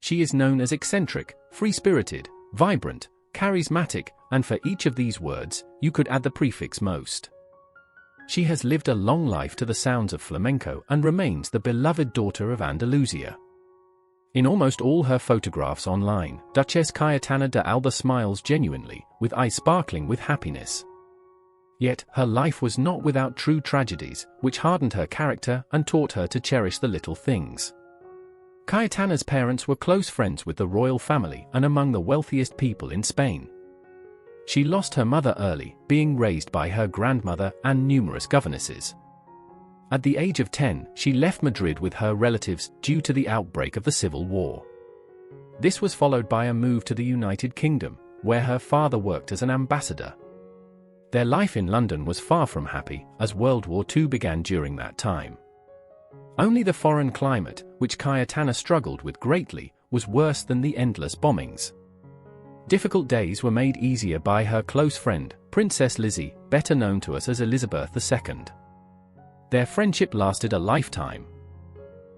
She is known as eccentric, free-spirited, vibrant, charismatic, and for each of these words, you could add the prefix most. She has lived a long life to the sounds of flamenco and remains the beloved daughter of Andalusia. In almost all her photographs online, Duchess Caetana de Alba smiles genuinely, with eyes sparkling with happiness. Yet, her life was not without true tragedies, which hardened her character and taught her to cherish the little things. Caetana's parents were close friends with the royal family and among the wealthiest people in Spain. She lost her mother early, being raised by her grandmother and numerous governesses. At the age of 10, she left Madrid with her relatives due to the outbreak of the Civil War. This was followed by a move to the United Kingdom, where her father worked as an ambassador. Their life in London was far from happy, as World War II began during that time. Only the foreign climate, which Caetana struggled with greatly, was worse than the endless bombings. Difficult days were made easier by her close friend, Princess Lizzie, better known to us as Elizabeth II. Their friendship lasted a lifetime.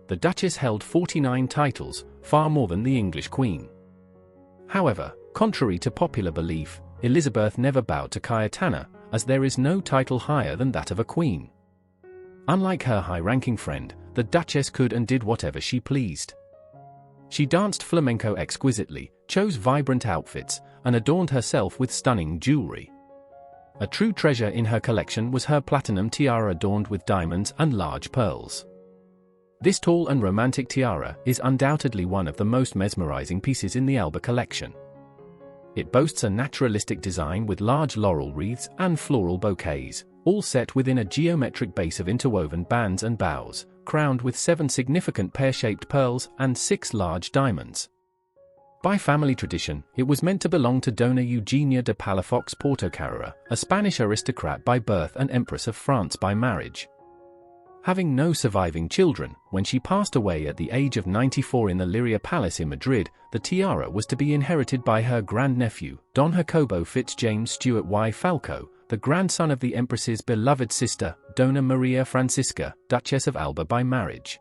The Duchess held 49 titles, far more than the English Queen. However, contrary to popular belief, Elizabeth never bowed to Caetana, as there is no title higher than that of a queen. Unlike her high-ranking friend, the Duchess could and did whatever she pleased. She danced flamenco exquisitely, chose vibrant outfits, and adorned herself with stunning jewelry. A true treasure in her collection was her platinum tiara adorned with diamonds and large pearls. This tall and romantic tiara is undoubtedly one of the most mesmerizing pieces in the Alba collection. It boasts a naturalistic design with large laurel wreaths and floral bouquets, all set within a geometric base of interwoven bands and bows, crowned with 7 significant pear-shaped pearls and 6 large diamonds. By family tradition, it was meant to belong to Dona Eugenia de Palafox Portocarrera, a Spanish aristocrat by birth and Empress of France by marriage. Having no surviving children, when she passed away at the age of 94 in the Liria Palace in Madrid, the tiara was to be inherited by her grandnephew, Don Jacobo Fitz-James Stuart y Falco, the grandson of the Empress's beloved sister, Dona Maria Francisca, Duchess of Alba by marriage.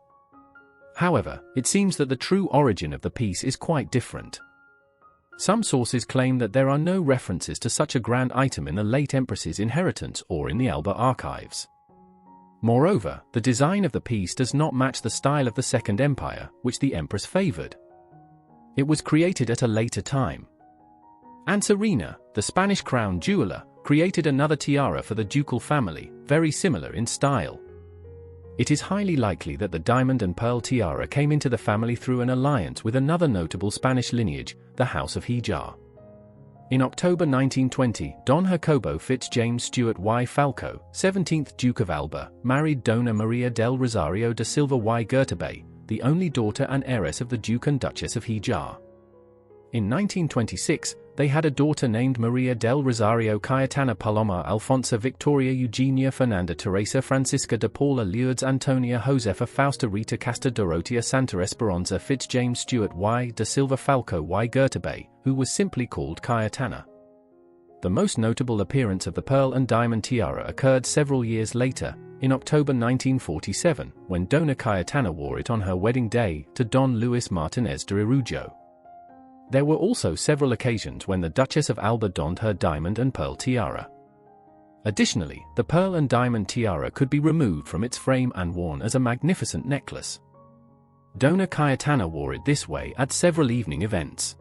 However, it seems that the true origin of the piece is quite different. Some sources claim that there are no references to such a grand item in the late Empress's inheritance or in the Alba archives. Moreover, the design of the piece does not match the style of the Second Empire, which the Empress favored. It was created at a later time. Anserina, the Spanish crown jeweler, created another tiara for the ducal family, very similar in style. It is highly likely that the diamond and pearl tiara came into the family through an alliance with another notable Spanish lineage, the House of Híjar. In October 1920, Don Jacobo Fitz-James Stuart y Falco, 17th Duke of Alba, married Dona Maria del Rosario de Silva y Gertubay, the only daughter and heiress of the Duke and Duchess of Híjar. In 1926, they had a daughter named Maria del Rosario Caetana Paloma Alfonsa Victoria Eugenia Fernanda Teresa Francisca de Paula Lourdes Antonia Josefa Fausta Rita Casta Dorotea Santa Esperanza Fitz-James Stuart y de Silva Falco y Gertubay, who was simply called Caetana. The most notable appearance of the pearl and diamond tiara occurred several years later, in October 1947, when Dona Caetana wore it on her wedding day to Don Luis Martinez de Irujo. There were also several occasions when the Duchess of Alba donned her diamond and pearl tiara. Additionally, the pearl and diamond tiara could be removed from its frame and worn as a magnificent necklace. Dona Caetana wore it this way at several evening events.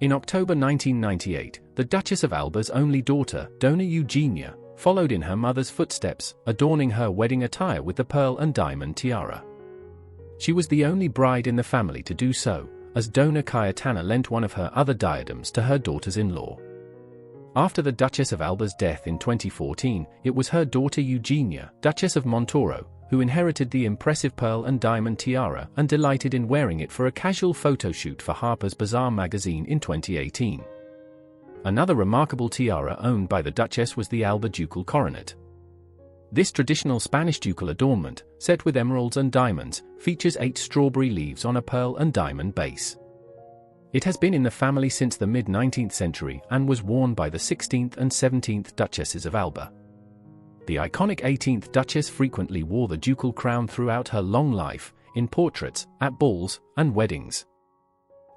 In October 1998, the Duchess of Alba's only daughter, Dona Eugenia, followed in her mother's footsteps, adorning her wedding attire with the pearl and diamond tiara. She was the only bride in the family to do so, as Dona Caetana lent one of her other diadems to her daughters-in-law. After the Duchess of Alba's death in 2014, it was her daughter Eugenia, Duchess of Montoro, who inherited the impressive pearl and diamond tiara and delighted in wearing it for a casual photo shoot for Harper's Bazaar magazine in 2018. Another remarkable tiara owned by the Duchess was the Alba ducal coronet. This traditional Spanish ducal adornment, set with emeralds and diamonds, features 8 strawberry leaves on a pearl and diamond base. It has been in the family since the mid-19th century and was worn by the 16th and 17th Duchesses of Alba. The iconic 18th Duchess frequently wore the ducal crown throughout her long life, in portraits, at balls, and weddings.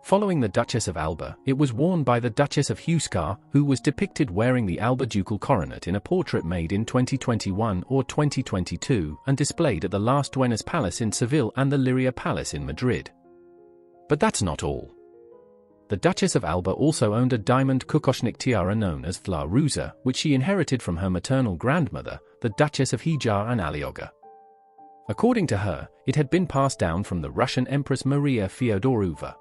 Following the Duchess of Alba, it was worn by the Duchess of Huescar, who was depicted wearing the Alba ducal coronet in a portrait made in 2021 or 2022 and displayed at the Las Duenas Palace in Seville and the Liria Palace in Madrid. But that's not all. The Duchess of Alba also owned a diamond kokoshnik tiara known as Fla Rusa, which she inherited from her maternal grandmother, the Duchess of Híjar and Alioga. According to her, it had been passed down from the Russian Empress Maria Fyodorova.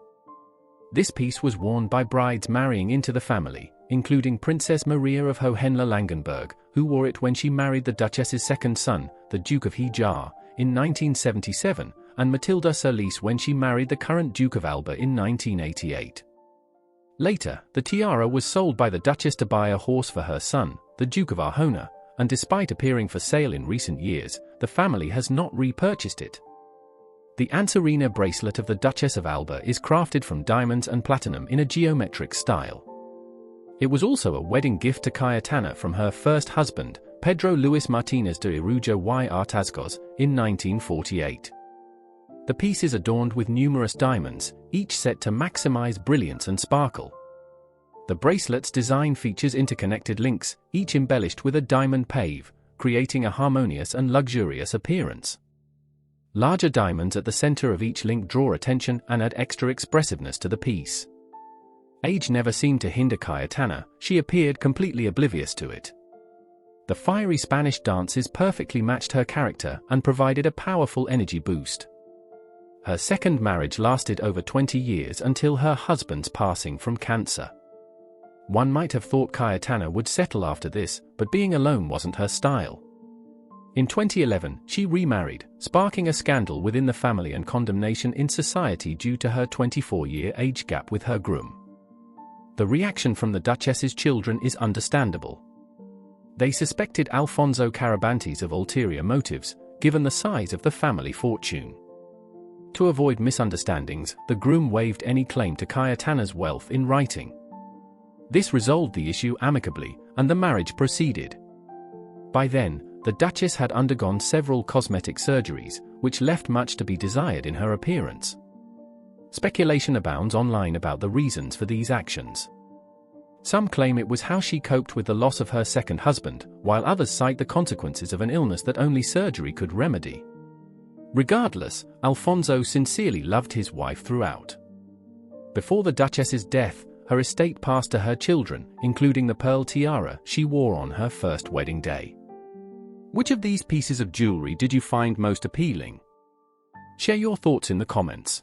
This piece was worn by brides marrying into the family, including Princess Maria of Hohenlohe-Langenburg, who wore it when she married the Duchess's second son, the Duke of Híjar, in 1977, and Matilda Solis when she married the current Duke of Alba in 1988. Later, the tiara was sold by the Duchess to buy a horse for her son, the Duke of Arjona, and despite appearing for sale in recent years, the family has not repurchased it. The Ansarina bracelet of the Duchess of Alba is crafted from diamonds and platinum in a geometric style. It was also a wedding gift to Caetana from her first husband, Pedro Luis Martínez de Irujo y Artazcos, in 1948. The piece is adorned with numerous diamonds, each set to maximize brilliance and sparkle. The bracelet's design features interconnected links, each embellished with a diamond pave, creating a harmonious and luxurious appearance. Larger diamonds at the center of each link draw attention and add extra expressiveness to the piece. Age never seemed to hinder Caetana, she appeared completely oblivious to it. The fiery Spanish dances perfectly matched her character and provided a powerful energy boost. Her second marriage lasted over 20 years until her husband's passing from cancer. One might have thought Caetana would settle after this, but being alone wasn't her style. In 2011, she remarried, sparking a scandal within the family and condemnation in society due to her 24-year age gap with her groom. The reaction from the Duchess's children is understandable. They suspected Alfonso Carabantes of ulterior motives, given the size of the family fortune. To avoid misunderstandings, the groom waived any claim to Caetana's wealth in writing. This resolved the issue amicably, and the marriage proceeded. By then, the Duchess had undergone several cosmetic surgeries, which left much to be desired in her appearance. Speculation abounds online about the reasons for these actions. Some claim it was how she coped with the loss of her second husband, while others cite the consequences of an illness that only surgery could remedy. Regardless, Alfonso sincerely loved his wife throughout. Before the Duchess's death, her estate passed to her children, including the pearl tiara she wore on her first wedding day. Which of these pieces of jewelry did you find most appealing? Share your thoughts in the comments.